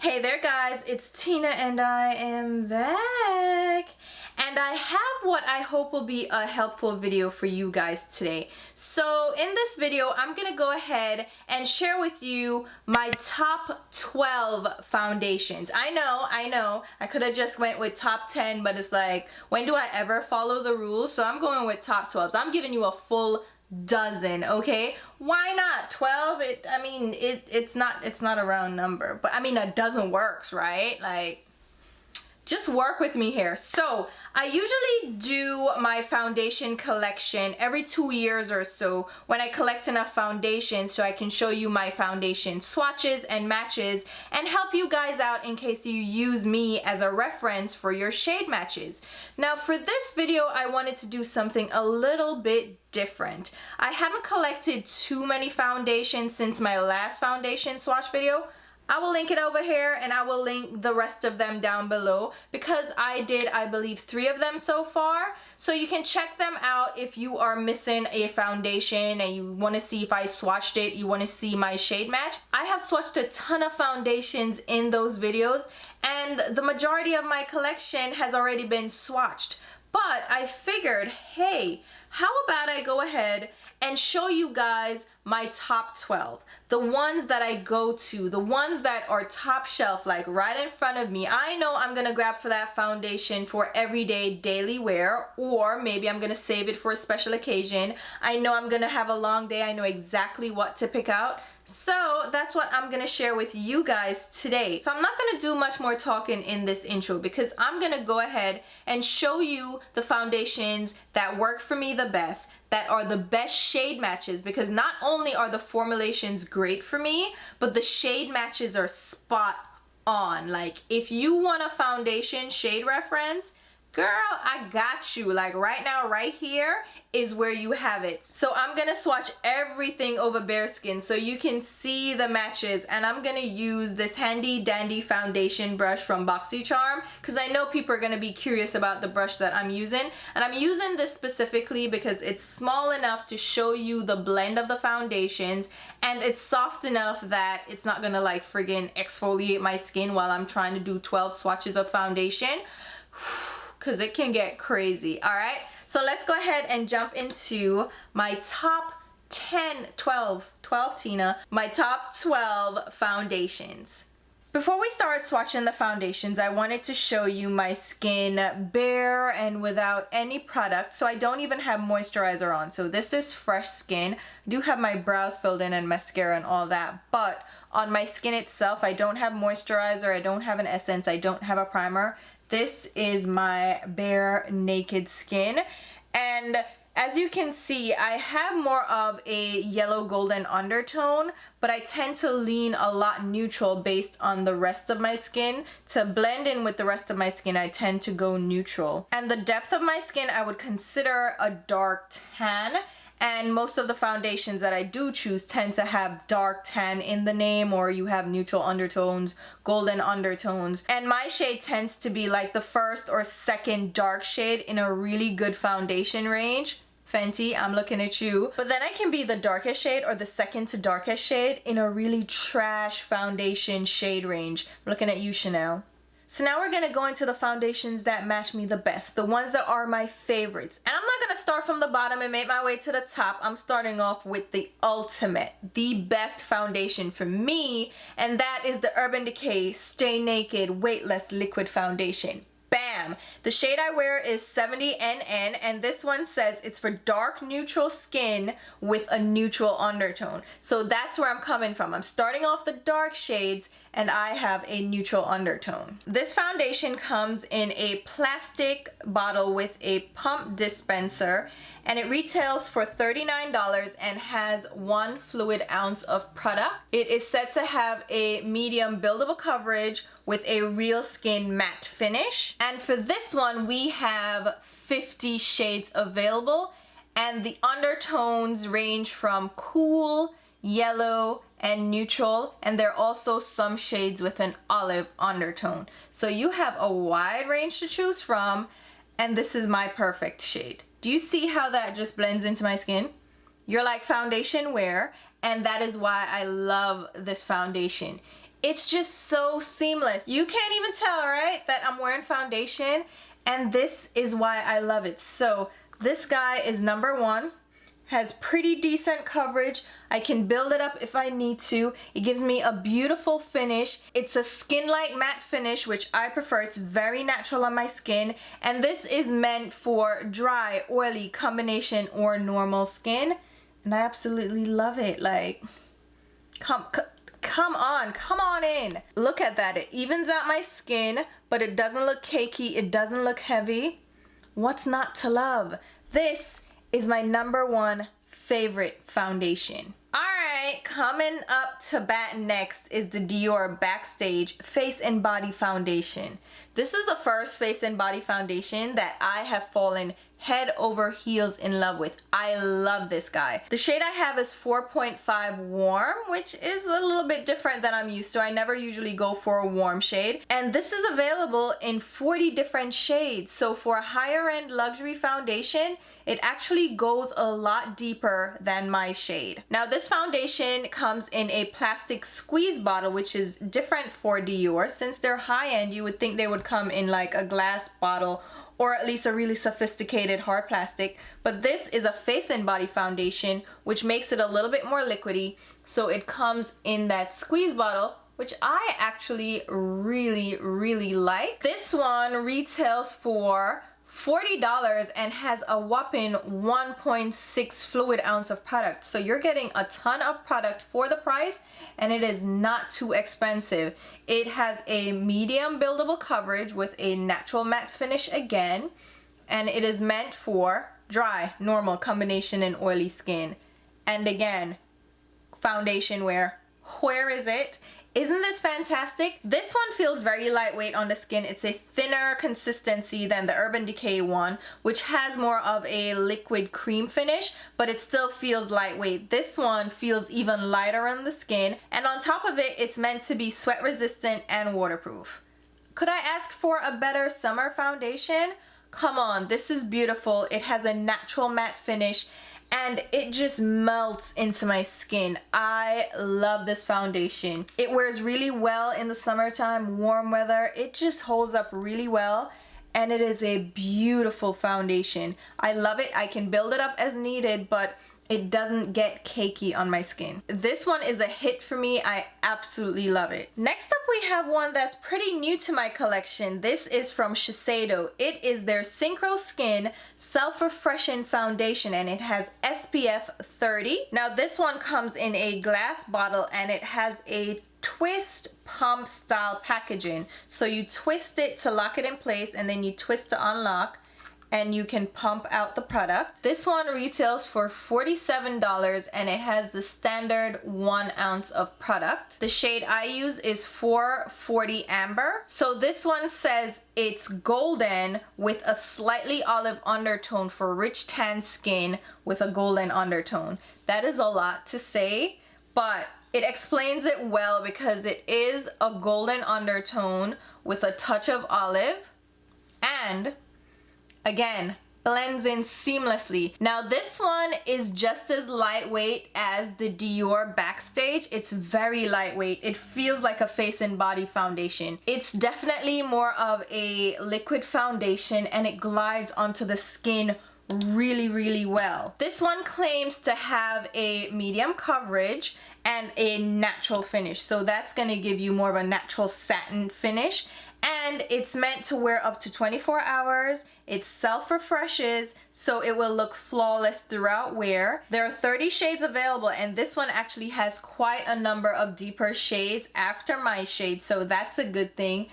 Hey there guys, it's Tina and I am back. And I have what I hope will be a helpful video for you guys today. So in this video, I'm gonna go ahead and share with you my top 12 foundations. I know, I could have just went with top 10, but it's like, when do I ever follow the rules? So I'm going with top 12. So I'm giving you a full dozen, okay? Why not 12? It's not a round number, but I mean a dozen works, right? Like, just work with me here. So I usually do my foundation collection every 2 years or so when I collect enough foundations so I can show you my foundation swatches and matches and help you guys out in case you use me as a reference for your shade matches. Now for this video, I wanted to do something a little bit different. I haven't collected too many foundations since my last foundation swatch video. I will link it over here and I will link the rest of them down below because I did, I believe, 3 of them so far. So you can check them out if you are missing a foundation and you want to see if I swatched it, you want to see my shade match. I have swatched a ton of foundations in those videos and the majority of my collection has already been swatched. But I figured, hey, how about I go ahead and show you guys my top 12, the ones that I go to, the ones that are top shelf, like right in front of me. I know I'm gonna grab for that foundation for everyday daily wear, or maybe I'm gonna save it for a special occasion. I know I'm gonna have a long day. I know exactly what to pick out. So that's what I'm gonna share with you guys today. So I'm not gonna do much more talking in this intro because I'm gonna go ahead and show you the foundations that work for me the best, that are the best shade matches, because not only are the formulations great for me, but the shade matches are spot on. Like, if you want a foundation shade reference, girl, I got you. Like right now, right here is where you have it. So I'm gonna swatch everything over bare skin so you can see the matches, and I'm gonna use this handy dandy foundation brush from BoxyCharm because I know people are gonna be curious about the brush that I'm using, and I'm using this specifically because it's small enough to show you the blend of the foundations, and it's soft enough that it's not gonna like friggin' exfoliate my skin while I'm trying to do 12 swatches of foundation. Because it can get crazy. All right, so let's go ahead and jump into my top 12 Tina, my top 12 foundations. Before we start swatching the foundations, I wanted to show you my skin bare and without any product, so I don't even have moisturizer on. So this is fresh skin. I do have my brows filled in and mascara and all that, but on my skin itself, I don't have moisturizer, I don't have an essence, I don't have a primer. This is my bare naked skin, and as you can see, I have more of a yellow golden undertone, but I tend to lean a lot neutral based on the rest of my skin. To blend in with the rest of my skin, I tend to go neutral. And the depth of my skin, I would consider a dark tan. And most of the foundations that I do choose tend to have dark tan in the name, or you have neutral undertones, golden undertones. And my shade tends to be like the first or second dark shade in a really good foundation range. Fenty, I'm looking at you. But then I can be the darkest shade or the second to darkest shade in a really trash foundation shade range. I'm looking at you, Chanel. So now we're gonna go into the foundations that match me the best, the ones that are my favorites. And I'm not gonna start from the bottom and make my way to the top. I'm starting off with the ultimate, the best foundation for me, and that is the Urban Decay Stay Naked Weightless Liquid Foundation. Bam! The shade I wear is 70NN, and this one says it's for dark neutral skin with a neutral undertone. So that's where I'm coming from. I'm starting off the dark shades and I have a neutral undertone. This foundation comes in a plastic bottle with a pump dispenser, and it retails for $39 and has 1 fluid ounce of product. It is said to have a medium buildable coverage with a real skin matte finish. And for this one, we have 50 shades available, and the undertones range from cool, yellow, and neutral, and there are also some shades with an olive undertone. So you have a wide range to choose from, and this is my perfect shade. Do you see how that just blends into my skin? You're like, foundation wear, and that is why I love this foundation. It's just so seamless. You can't even tell, right, that I'm wearing foundation, and this is why I love it. So this guy is number 1. Has pretty decent coverage. I can build it up if I need to. It gives me a beautiful finish. It's a skin-like matte finish, which I prefer. It's very natural on my skin. And this is meant for dry, oily, combination, or normal skin. And I absolutely love it. Like, come on in. Look at that. It evens out my skin, but it doesn't look cakey. It doesn't look heavy. What's not to love? This is my number 1 favorite foundation. Alright, coming up to bat next is the Dior Backstage Face and Body Foundation. This is the first face and body foundation that I have fallen head over heels in love with. I love this guy. The shade I have is 4.5 warm, which is a little bit different than I'm used to. I never usually go for a warm shade. And this is available in 40 different shades. So for a higher end luxury foundation, it actually goes a lot deeper than my shade. Now this foundation comes in a plastic squeeze bottle, which is different for Dior. Since they're high end, you would think they would come in like a glass bottle, or at least a really sophisticated hard plastic. But this is a face and body foundation, which makes it a little bit more liquidy. So it comes in that squeeze bottle, which I actually really like. This one retails for $40 and has a whopping 1.6 fluid ounce of product. So you're getting a ton of product for the price, and it is not too expensive. It has a medium buildable coverage with a natural matte finish again, and it is meant for dry, normal, combination, and oily skin. And again, foundation wear. Where is it? Isn't this fantastic? This one feels very lightweight on the skin. It's a thinner consistency than the Urban Decay one, which has more of a liquid cream finish, but it still feels lightweight. This one feels even lighter on the skin, and on top of it, it's meant to be sweat resistant and waterproof. Could I ask for a better summer foundation? Come on, this is beautiful. It has a natural matte finish, and it just melts into my skin. I love this foundation. It wears really well in the summertime, warm weather. It just holds up really well, and it is a beautiful foundation. I love it. I can build it up as needed, but it doesn't get cakey on my skin. This one is a hit for me. I absolutely love it. Next up, we have one that's pretty new to my collection. This is from Shiseido. It is their Synchro Skin Self-Refreshing Foundation, and it has SPF 30. Now this one comes in a glass bottle, and it has a twist pump style packaging. So you twist it to lock it in place, and then you twist to unlock, and you can pump out the product. This one retails for $47, and it has the standard 1 ounce of product. The shade I use is 440 Amber. So this one says it's golden with a slightly olive undertone for rich tan skin with a golden undertone. That is a lot to say, but it explains it well because it is a golden undertone with a touch of olive, and again, blends in seamlessly. Now this one is just as lightweight as the Dior Backstage. It's very lightweight. It feels like a face and body foundation. It's definitely more of a liquid foundation, and it glides onto the skin really well. This one claims to have a medium coverage and a natural finish. So that's gonna give you more of a natural satin finish. And it's meant to wear up to 24 hours. It self-refreshes, so it will look flawless throughout wear. There are 30 shades available, and this one actually has quite a number of deeper shades after my shade, so that's a good thing.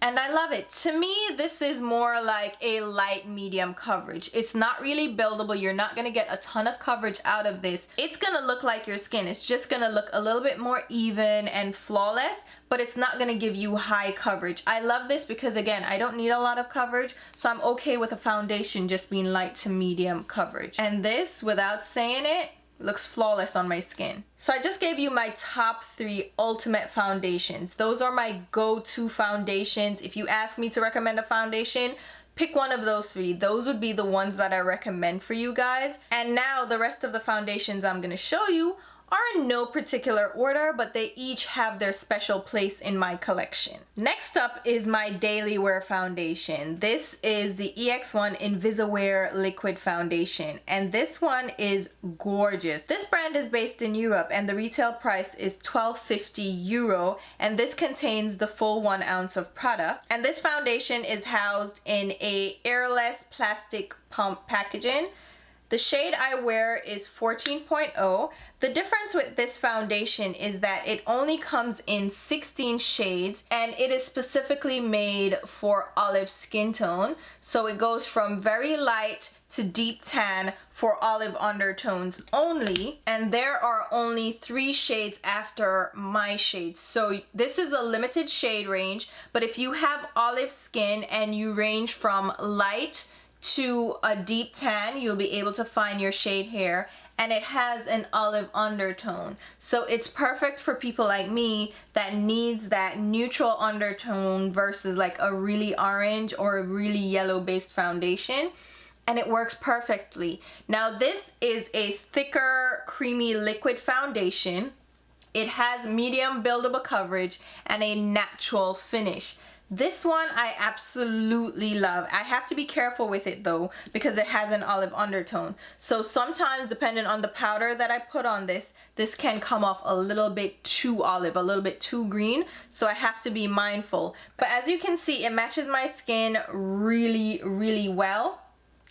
And I love it. To me, this is more like a light medium coverage. It's not really buildable. You're not gonna get a ton of coverage out of this. It's gonna look like your skin. It's just gonna look a little bit more even and flawless, but it's not gonna give you high coverage. I love this because, again, I don't need a lot of coverage, so I'm okay with a foundation just being light to medium coverage. And this, without saying it, looks flawless on my skin. So I just gave you my top 3 ultimate foundations. Those are my go-to foundations. If you ask me to recommend a foundation, pick one of those 3. Those would be the ones that I recommend for you guys. And now the rest of the foundations I'm gonna show you are in no particular order, but they each have their special place in my collection. Next up is my daily wear foundation. This is the EX1 Invisiwear Liquid Foundation, and this one is gorgeous. This brand is based in Europe, and the retail price is €12.50, and this contains the full 1 ounce of product. And this foundation is housed in a airless plastic pump packaging. The shade I wear is 14.0. The difference with this foundation is that it only comes in 16 shades, and it is specifically made for olive skin tone. So it goes from very light to deep tan for olive undertones only, and there are only 3 shades after my shade. So this is a limited shade range, but if you have olive skin and you range from light to a deep tan, you'll be able to find your shade here, and it has an olive undertone. So it's perfect for people like me that needs that neutral undertone versus like a really orange or a really yellow based foundation, and it works perfectly. Now this is a thicker creamy liquid foundation. It has medium buildable coverage and a natural finish. This one I absolutely love. I have to be careful with it though because it has an olive undertone. So sometimes, depending on the powder that I put on this can come off a little bit too olive, a little bit too green. So I have to be mindful. But as you can see, it matches my skin really, really well.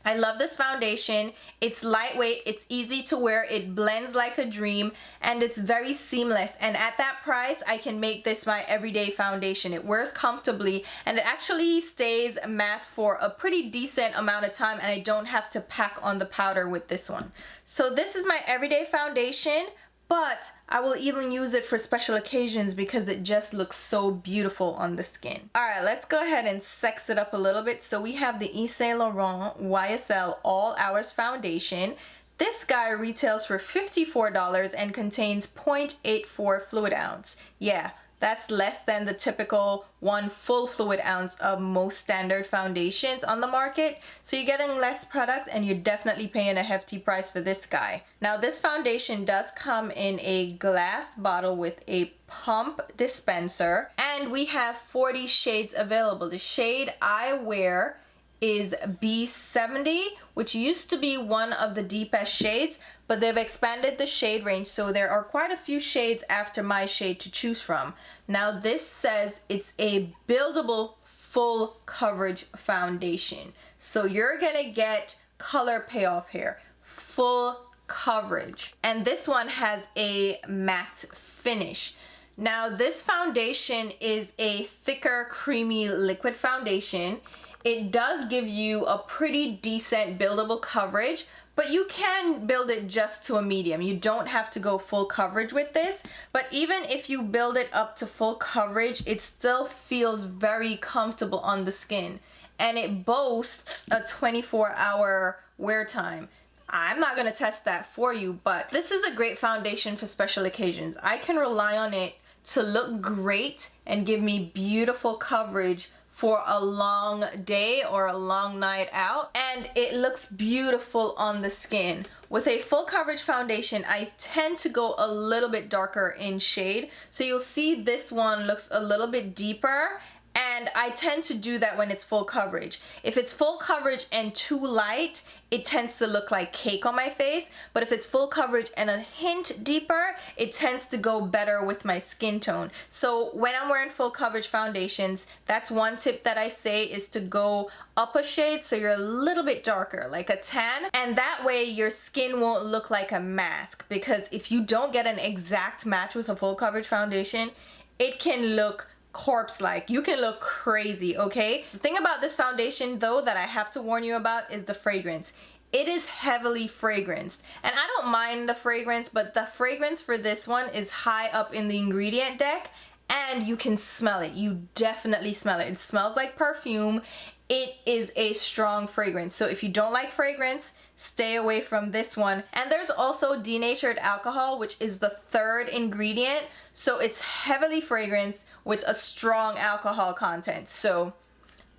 I love this foundation. It's lightweight, it's easy to wear, it blends like a dream, and it's very seamless. And at that price, I can make this my everyday foundation. It wears comfortably, and it actually stays matte for a pretty decent amount of time, and I don't have to pack on the powder with this one. So this is my everyday foundation, but I will even use it for special occasions because it just looks so beautiful on the skin. All right, let's go ahead and sex it up a little bit. So we have the Yves Saint Laurent YSL All Hours Foundation. This guy retails for $54 and contains 0.84 fluid ounce. Yeah, that's less than the typical 1 full fluid ounce of most standard foundations on the market. So you're getting less product, and you're definitely paying a hefty price for this guy. Now this foundation does come in a glass bottle with a pump dispenser, and we have 40 shades available. The shade I wear is B70, which used to be one of the deepest shades, but they've expanded the shade range, so there are quite a few shades after my shade to choose from. Now this says it's a buildable full coverage foundation, so you're gonna get color payoff here, full coverage, and this one has a matte finish. Now this foundation is a thicker creamy liquid foundation. It does give you a pretty decent buildable coverage, but you can build it just to a medium. You don't have to go full coverage with this, but even if you build it up to full coverage, it still feels very comfortable on the skin, and it boasts a 24-hour wear time. I'm not gonna test that for you, but this is a great foundation for special occasions. I can rely on it to look great and give me beautiful coverage for a long day or a long night out, and it looks beautiful on the skin. With a full coverage foundation, I tend to go a little bit darker in shade, so you'll see this one looks a little bit deeper, and I tend to do that when it's full coverage. If it's full coverage and too light, it tends to look like cake on my face, but if it's full coverage and a hint deeper, it tends to go better with my skin tone. So when I'm wearing full coverage foundations, that's one tip that I say, is to go up a shade so you're a little bit darker, like a tan, and that way your skin won't look like a mask, because if you don't get an exact match with a full coverage foundation, it can look corpse-like. You can look crazy, okay? The thing about this foundation though that I have to warn you about is the fragrance. It is heavily fragranced, and I don't mind the fragrance, but the fragrance for this one is high up in the ingredient deck, and you can smell it. You definitely smell it. It smells like perfume. It is a strong fragrance, so if you don't like fragrance, stay away from this one. And there's also denatured alcohol, which is the 3rd ingredient, so it's heavily fragranced with a strong alcohol content. So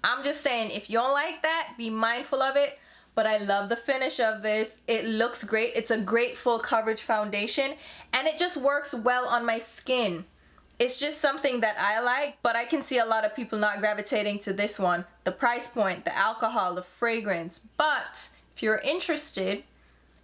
I'm just saying, if you don't like that, be mindful of it. but I love the finish of this. It looks great. It's a great full coverage foundation, and it just works well on my skin. It's just something that I like, but I can see a lot of people not gravitating to this one. The price point, the alcohol, the fragrance. But if you're interested,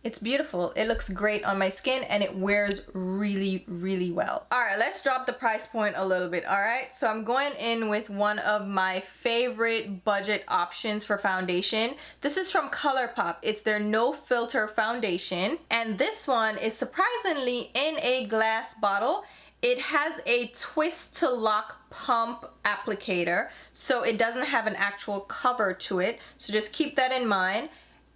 it's beautiful. It looks great on my skin and it wears really, really well. All right, let's drop the price point a little bit, all right? So I'm going in with one of my favorite budget options for foundation. This is from ColourPop. It's their No Filter foundation. And this one is surprisingly in a glass bottle. It has a twist to lock pump applicator, so it doesn't have an actual cover to it. So just keep that in mind.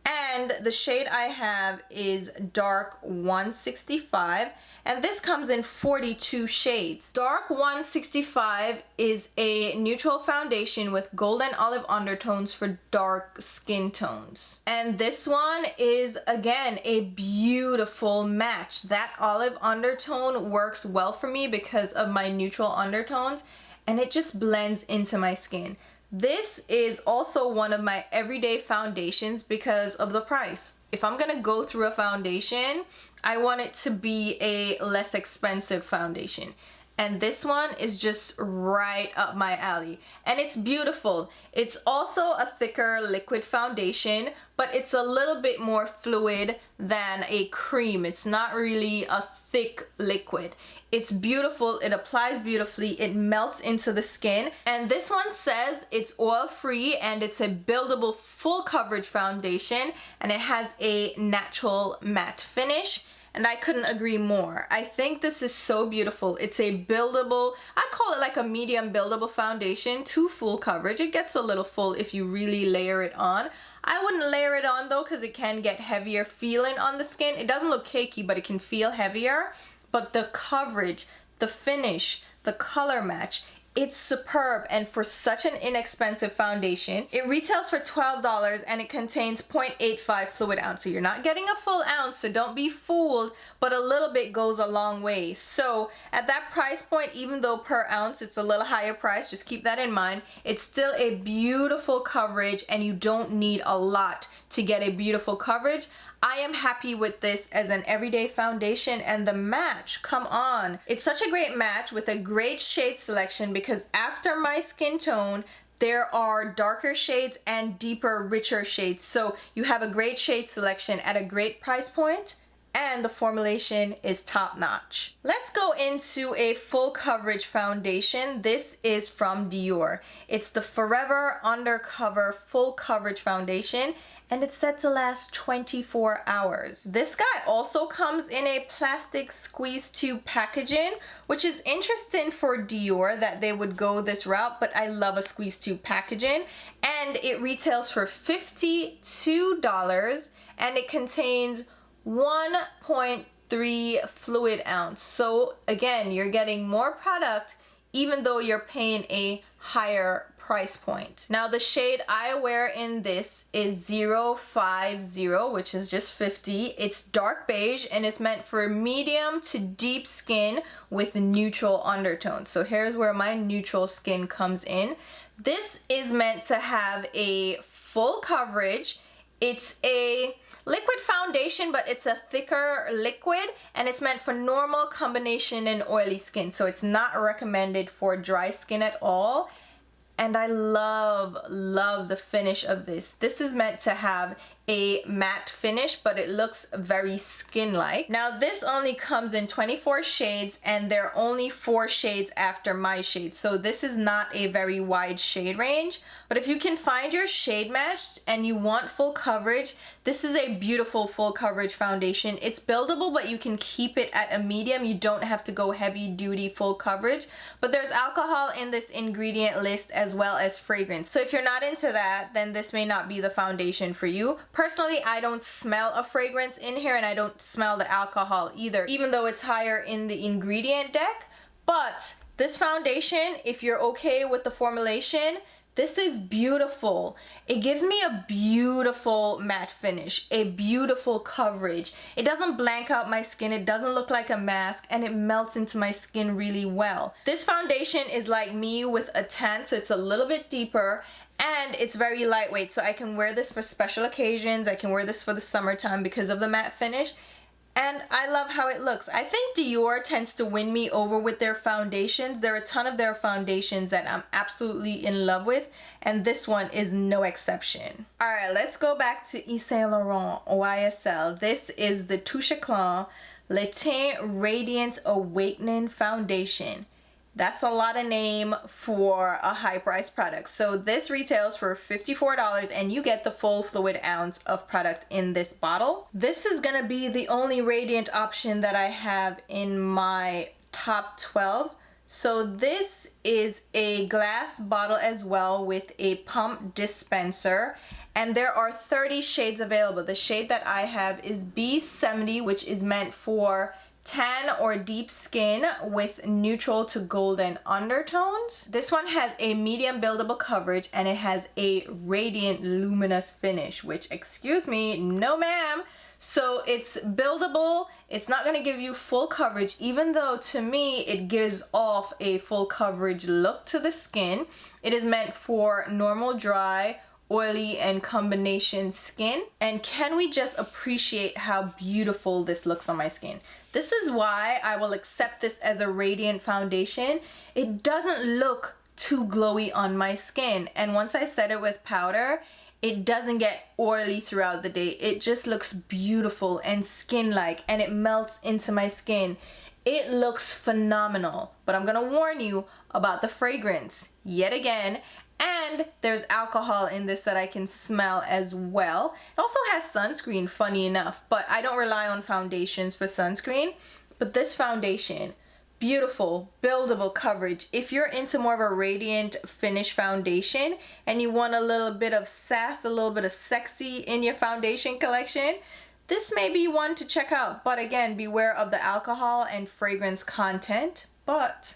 And the shade I have is Dark 165, and this comes in 42 shades. Dark 165 is a neutral foundation with gold and olive undertones for dark skin tones. And this one is, again, a beautiful match. That olive undertone works well for me because of my neutral undertones, and it just blends into my skin. This is also one of my everyday foundations because of the price. If I'm gonna go through a foundation, I want it to be a less expensive foundation. And this one is just right up my alley. And it's beautiful. It's also a thicker liquid foundation, but it's a little bit more fluid than a cream. It's not really a thick liquid. It's beautiful, it applies beautifully, it melts into the skin. And this one says it's oil-free and it's a buildable full coverage foundation, and it has a natural matte finish. And I couldn't agree more. I think this is so beautiful. It's a buildable, I call it like a medium buildable foundation to full coverage. It gets a little full if you really layer it on. I wouldn't layer it on though, because it can get heavier feeling on the skin. It doesn't look cakey, but it can feel heavier. But the coverage, the finish, the color match, it's superb. And for such an inexpensive foundation, it retails for $12 and it contains 0.85 fluid ounce. So you're not getting a full ounce, so don't be fooled, but a little bit goes a long way. So at that price point, even though per ounce it's a little higher price, just keep that in mind, it's still a beautiful coverage and you don't need a lot to get a beautiful coverage. I am happy with this as an everyday foundation, and the match, come on. It's such a great match with a great shade selection, because after my skin tone, there are darker shades and deeper, richer shades. So you have a great shade selection at a great price point, and the formulation is top notch. Let's go into a full coverage foundation. This is from Dior. It's the Forever Undercover Full Coverage Foundation, and it's set to last 24 hours. This guy also comes in a plastic squeeze tube packaging, which is interesting for Dior that they would go this route, but I love a squeeze tube packaging. And it retails for $52, and it contains 1.3 fluid ounce. So again, you're getting more product even though you're paying a higher price point. Now the shade I wear in this is 050, which is just 50. It's dark beige and it's meant for medium to deep skin with neutral undertones. So here's where my neutral skin comes in. This is meant to have a full coverage. It's a liquid foundation, but it's a thicker liquid, and it's meant for normal, combination, and oily skin. So it's not recommended for dry skin at all. And I love the finish of this. This is meant to have a matte finish, but it looks very skin-like. Now this only comes in 24 shades, and there are only 4 shades after my shade. So this is not a very wide shade range, but if you can find your shade match and you want full coverage, this is a beautiful full coverage foundation. It's buildable, but you can keep it at a medium. You don't have to go heavy duty full coverage, but there's alcohol in this ingredient list as well as fragrance. So if you're not into that, then this may not be the foundation for you. Personally, I don't smell a fragrance in here, and I don't smell the alcohol either, even though it's higher in the ingredient deck. But this foundation, if you're okay with the formulation, This is beautiful. It gives me a beautiful matte finish, a beautiful coverage. It doesn't blank out my skin, it doesn't look like a mask, and it melts into my skin really well. This foundation is like me with a tan, so it's a little bit deeper, and it's very lightweight, so I can wear this for special occasions. I can wear this for the summertime because of the matte finish. And I love how it looks. I think Dior tends to win me over with their foundations. There are a ton of their foundations that I'm absolutely in love with, and this one is no exception. Alright, let's go back to Yves Saint Laurent YSL. This is the Touche Éclat Le Teint Radiant Awakening Foundation. That's a lot of name for a high price product. So this retails for $54 and you get the full fluid ounce of product in this bottle. This is gonna be the only radiant option that I have in my top 12. So this is a glass bottle as well with a pump dispenser, and there are 30 shades available. The shade that I have is B70, which is meant for tan or deep skin with neutral to golden undertones. This one has a medium buildable coverage and it has a radiant luminous finish, which, excuse me, no ma'am. So it's buildable, it's not going to give you full coverage, even though to me it gives off a full coverage look to the skin. It is meant for normal, dry, oily, and combination skin. And can we just appreciate how beautiful this looks on my skin? This is why I will accept this as a radiant foundation. It doesn't look too glowy on my skin, and once I set it with powder, it doesn't get oily throughout the day. It just looks beautiful and skin-like, and it melts into my skin. It looks phenomenal, but I'm gonna warn you about the fragrance yet again. And there's alcohol in this that I can smell as well. It also has sunscreen, funny enough, but I don't rely on foundations for sunscreen. But this foundation, beautiful, buildable coverage. If you're into more of a radiant finish foundation and you want a little bit of sass, a little bit of sexy in your foundation collection, this may be one to check out. But again, beware of the alcohol and fragrance content. But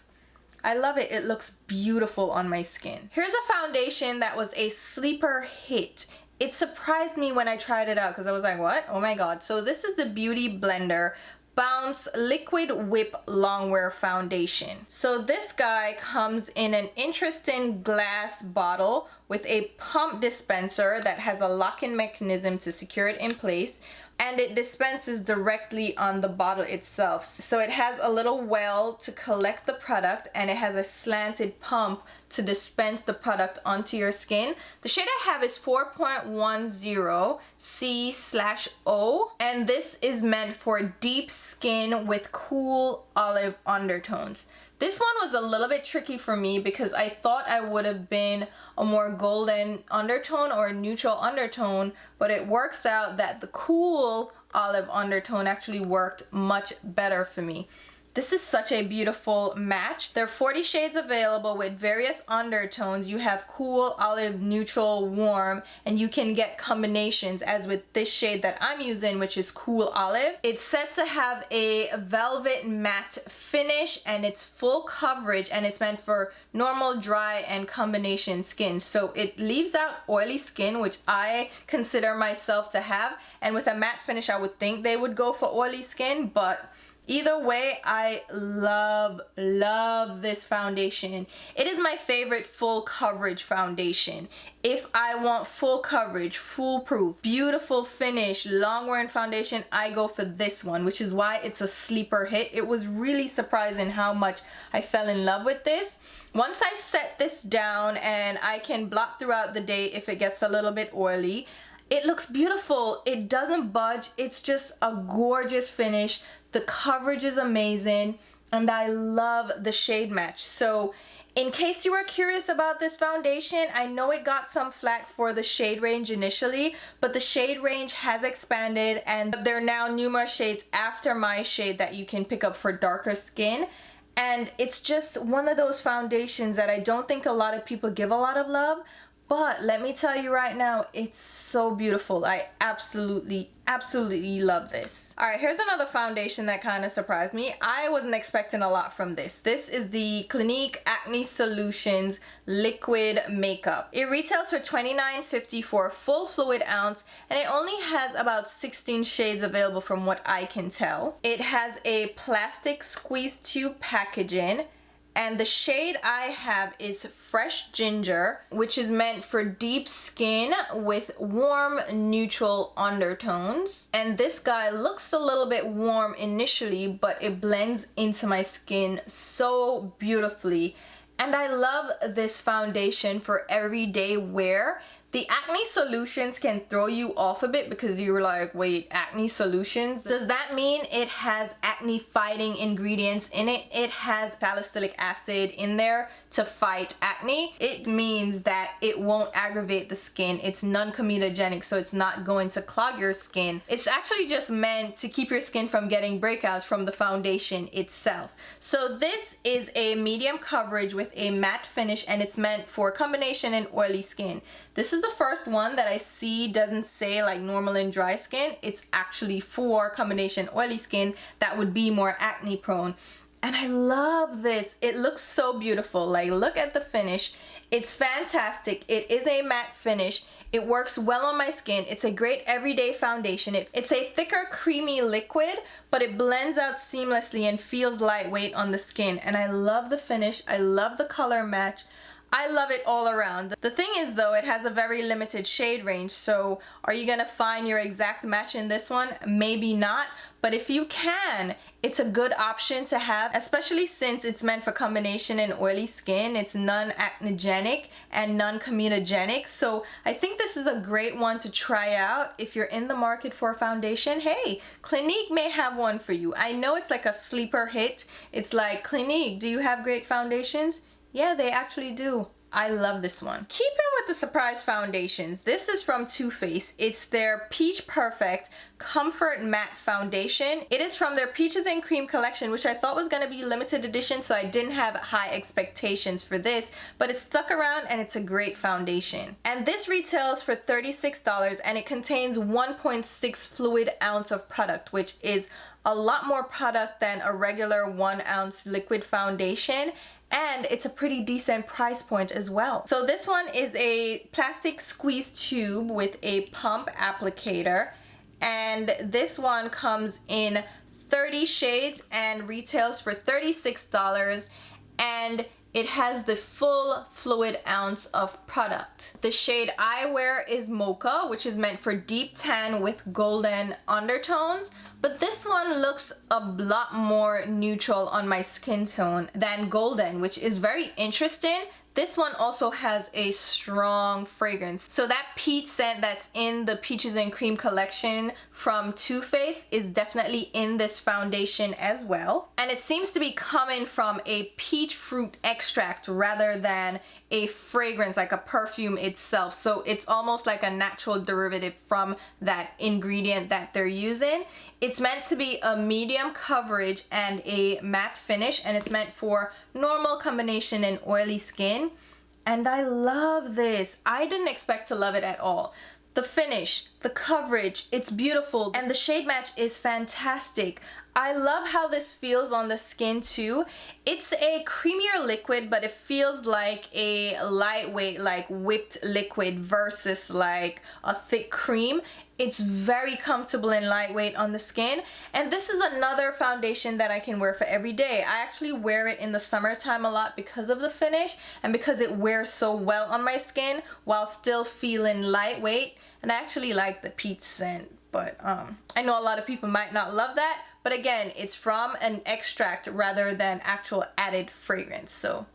I love it. It looks beautiful on my skin. Here's a foundation that was a sleeper hit. It surprised me when I tried it out because I was like, what? Oh my god. So this is the Beauty Blender Bounce Liquid Whip Longwear Foundation. So this guy comes in an interesting glass bottle with a pump dispenser that has a lock-in mechanism to secure it in place, and it dispenses directly on the bottle itself. So it has a little well to collect the product, and it has a slanted pump to dispense the product onto your skin. The shade I have is 4.10 C/O, and this is meant for deep skin with cool olive undertones. This one was a little bit tricky for me because I thought I would have been a more golden undertone or a neutral undertone, but it works out that the cool olive undertone actually worked much better for me. This is such a beautiful match. There are 40 shades available with various undertones. You have cool, olive, neutral, warm, and you can get combinations as with this shade that I'm using, which is cool olive. It's said to have a velvet matte finish and it's full coverage, and it's meant for normal, dry, and combination skin. So it leaves out oily skin, which I consider myself to have, and with a matte finish I would think they would go for oily skin, but either way, I love this foundation. It is my favorite full coverage foundation. If I want full coverage, foolproof, beautiful finish, long wearing foundation, I go for this one, which is why it's a sleeper hit. It was really surprising how much I fell in love with this. Once I set this down and I can blot throughout the day if it gets a little bit oily, it looks beautiful. It doesn't budge. It's just a gorgeous finish. The coverage is amazing, and I love the shade match. So in case you were curious about this foundation, I know it got some flack for the shade range initially, but the shade range has expanded and there are now numerous shades after my shade that you can pick up for darker skin. And it's just one of those foundations that I don't think a lot of people give a lot of love, But let me tell you right now, it's so beautiful. I absolutely love this. All right, here's another foundation that kind of surprised me. I wasn't expecting a lot from this. This is the Clinique Acne Solutions Liquid Makeup. It retails for $29.50 for a full fluid ounce, and it only has about 16 shades available from what I can tell. It has a plastic squeeze tube packaging, and the shade I have is Fresh Ginger, which is meant for deep skin with warm, neutral undertones. And this guy looks a little bit warm initially, but it blends into my skin so beautifully. And I love this foundation for everyday wear. The Acne Solutions can throw you off a bit because you're like, wait, Acne Solutions? Does that mean it has acne fighting ingredients in it? It has salicylic acid in there to fight acne. It means that it won't aggravate the skin. It's non-comedogenic, so it's not going to clog your skin. It's actually just meant to keep your skin from getting breakouts from the foundation itself. So this is a medium coverage with a matte finish, and it's meant for combination and oily skin. This is the first one that I see doesn't say like normal and dry skin. It's actually for combination oily skin that would be more acne prone. And I love this. It looks so beautiful. Like, look at the finish. It's fantastic. It is a matte finish. It works well on my skin. It's a great everyday foundation. It's a thicker, creamy liquid, but it blends out seamlessly and feels lightweight on the skin. And I love the finish. I love the color match. I love it all around. The thing is though, it has a very limited shade range, so are you gonna find your exact match in this one? Maybe not, but if you can, it's a good option to have, especially since it's meant for combination and oily skin. It's non-acnogenic and non-comedogenic, so I think this is a great one to try out if you're in the market for a foundation. Hey, Clinique may have one for you. I know it's like a sleeper hit. It's like, Clinique, do you have great foundations? Yeah, they actually do. I love this one. Keeping with the surprise foundations, this is from Too Faced. It's their Peach Perfect Comfort Matte Foundation. It is from their Peaches and Cream collection, which I thought was gonna be limited edition, so I didn't have high expectations for this, but it stuck around and it's a great foundation. And this retails for $36, and it contains 1.6 fluid ounce of product, which is a lot more product than a regular 1 ounce liquid foundation. And it's a pretty decent price point as well. So this one is a plastic squeeze tube with a pump applicator, and this one comes in 30 shades and retails for $36, and it has the full fluid ounce of product. The shade I wear is Mocha, which is meant for deep tan with golden undertones, but this one looks a lot more neutral on my skin tone than golden, which is very interesting. This one also has a strong fragrance. So that peach scent that's in the Peaches and Cream collection from Too Faced is definitely in this foundation as well. And it seems to be coming from a peach fruit extract rather than a fragrance, like a perfume itself. So it's almost like a natural derivative from that ingredient that they're using. It's meant to be a medium coverage and a matte finish, and it's meant for normal, combination, and oily skin. And I love this. I didn't expect to love it at all. The finish, the coverage, it's beautiful, and the shade match is fantastic. I love how this feels on the skin too. It's a creamier liquid, but it feels like a lightweight, like whipped liquid versus like a thick cream. It's very comfortable and lightweight on the skin, and this is another foundation that I can wear for every day. I actually wear it in the summertime a lot because of the finish and because it wears so well on my skin while still feeling lightweight. And I actually like the peach scent, but I know a lot of people might not love that, but again, it's from an extract rather than actual added fragrance. So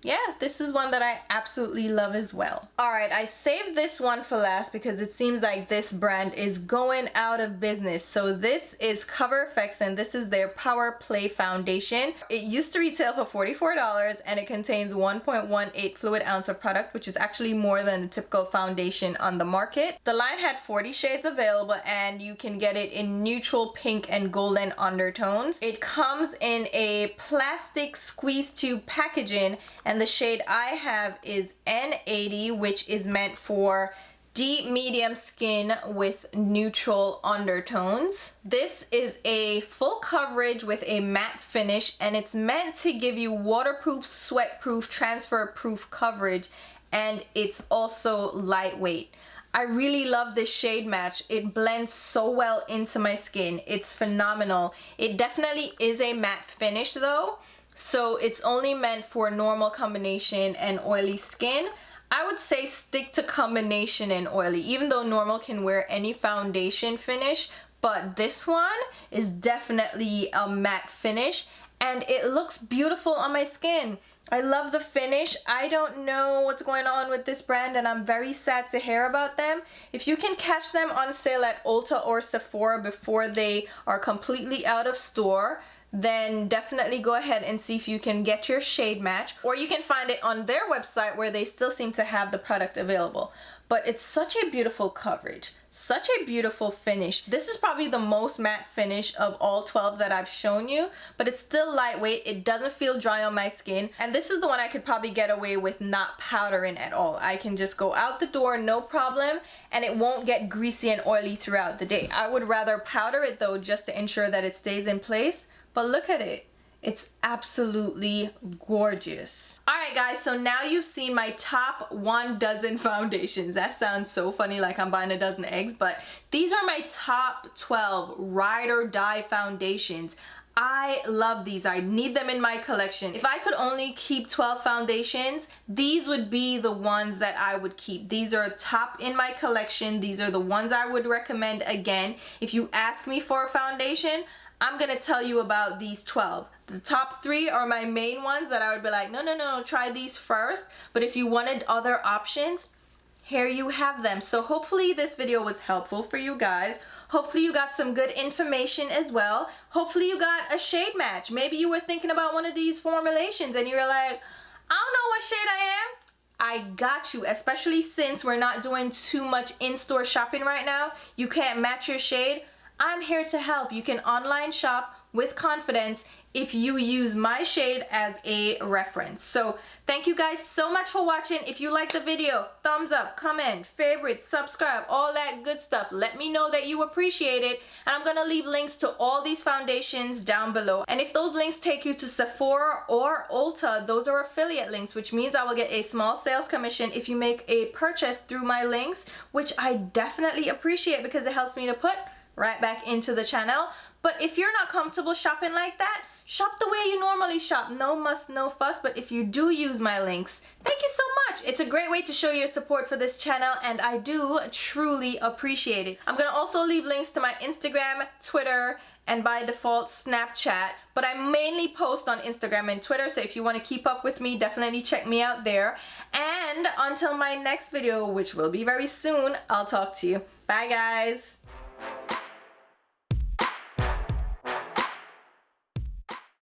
yeah, this is one that I absolutely love as well. Alright, I saved this one for last because it seems like this brand is going out of business. So this is Cover FX, and this is their Power Play Foundation. It used to retail for $44, and it contains 1.18 fluid ounce of product, which is actually more than the typical foundation on the market. The line had 40 shades available, and you can get it in neutral pink and golden undertones. It comes in a plastic squeeze tube packaging, and and the shade I have is N80, which is meant for deep medium skin with neutral undertones. This is a full coverage with a matte finish, and it's meant to give you waterproof, sweat-proof, transfer-proof coverage, and it's also lightweight. I really love this shade match. It blends so well into my skin. It's phenomenal. It definitely is a matte finish though, so it's only meant for normal combination and oily skin. I would say stick to combination and oily, even though normal can wear any foundation finish, but this one is definitely a matte finish and it looks beautiful on my skin. I love the finish. I don't know what's going on with this brand and I'm very sad to hear about them. If you can catch them on sale at Ulta or Sephora before they are completely out of store, then definitely go ahead and see if you can get your shade match, or you can find it on their website where they still seem to have the product available. But it's such a beautiful coverage, such a beautiful finish. This is probably the most matte finish of all 12 that I've shown you, but it's still lightweight. It doesn't feel dry on my skin, and this is the one I could probably get away with not powdering at all. I can just go out the door, no problem, and it won't get greasy and oily throughout the day. I would rather powder it though, just to ensure that it stays in place. But look at it. It's absolutely gorgeous. Alright guys, so now you've seen my top 12 foundations. That sounds so funny, like I'm buying a dozen eggs, but these are my top 12 ride or die foundations. I love these. I need them in my collection. If I could only keep 12 foundations, these would be the ones that I would keep. These are top in my collection. These are the ones I would recommend again. If you ask me for a foundation, I'm gonna tell you about these 12. The top 3 are my main ones that I would be like, no, try these first. But if you wanted other options, here you have them. So hopefully this video was helpful for you guys. Hopefully you got some good information as well. Hopefully you got a shade match. Maybe you were thinking about one of these formulations and you were like, I don't know what shade I am. I got you, especially since we're not doing too much in-store shopping right now. You can't match your shade. I'm here to help. You can online shop with confidence if you use my shade as a reference. So thank you guys so much for watching. If you liked the video, thumbs up, comment, favorite, subscribe, all that good stuff. Let me know that you appreciate it. And I'm gonna leave links to all these foundations down below. And if those links take you to Sephora or Ulta, those are affiliate links, which means I will get a small sales commission if you make a purchase through my links, which I definitely appreciate because it helps me to put right back into the channel. But if you're not comfortable shopping like that, shop the way you normally shop. No muss, no fuss. But if you do use my links, thank you so much. It's a great way to show your support for this channel, and I do truly appreciate it. I'm gonna also leave links to my Instagram, Twitter, and by default Snapchat, but I mainly post on Instagram and Twitter, so if you want to keep up with me, definitely check me out there. And until my next video, which will be very soon, I'll talk to you. Bye guys.